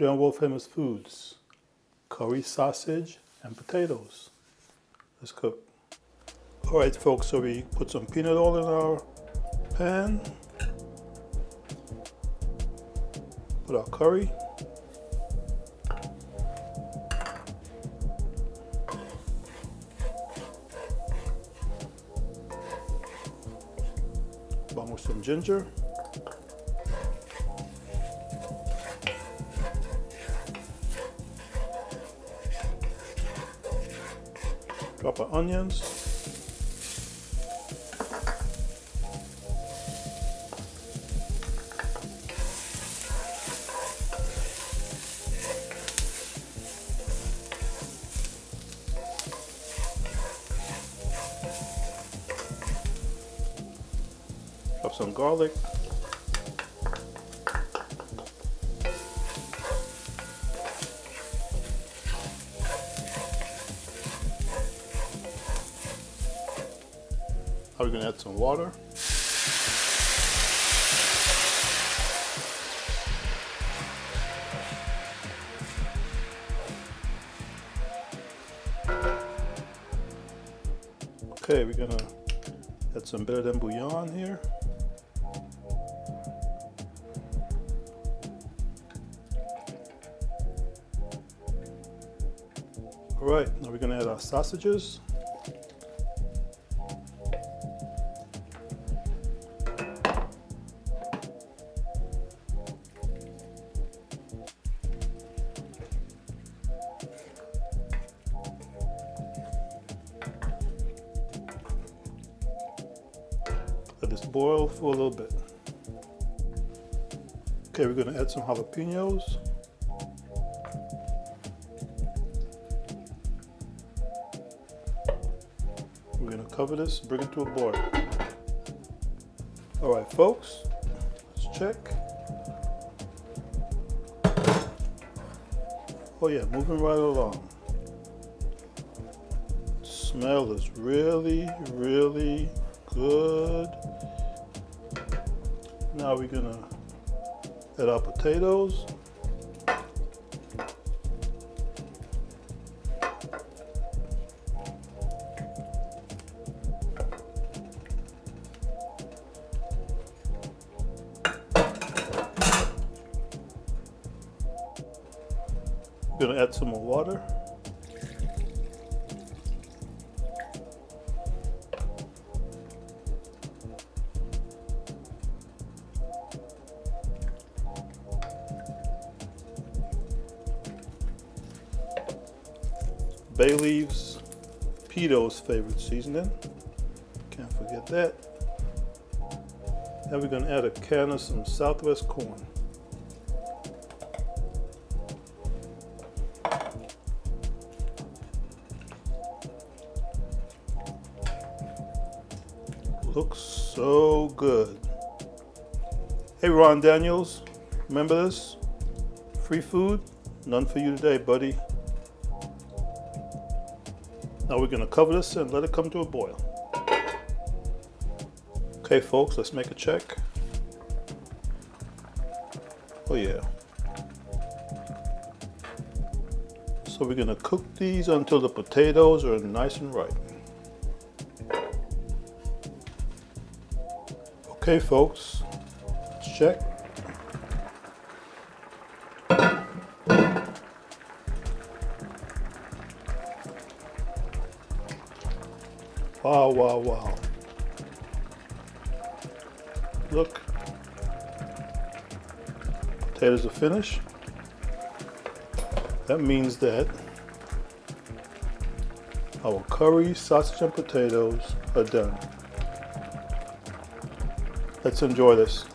Today on World Famous Foods, curry sausage and potatoes. Let's cook. Alright folks, so we put some peanut oil in our pan. Put our curry. Along with some ginger. Drop our onions. Drop some garlic. Now we're going to add some water. Okay, we're going to add some better than bouillon here. All right, now we're going to add our sausages. Let this boil for a little bit. Okay, we're going to add some jalapenos. We're going to cover this, bring it to a boil. All right, folks, let's check. Oh yeah, moving right along. Smell is really, really good. Now we're gonna add our potatoes. We're gonna add some more water. Bay leaves, Pito's favorite seasoning. Can't forget that. Now we're going to add a can of some Southwest corn. Looks so good. Hey Ron Daniels, remember this? Free food, none for you today, buddy. Now we're going to cover this and let it come to a boil. Okay folks, let's make a check. Oh yeah. So we're going to cook these until the potatoes are nice and ripe. Okay folks, let's check. Wow, wow, wow. Look. Potatoes are finished. That means that our curry, sausage, and potatoes are done. Let's enjoy this.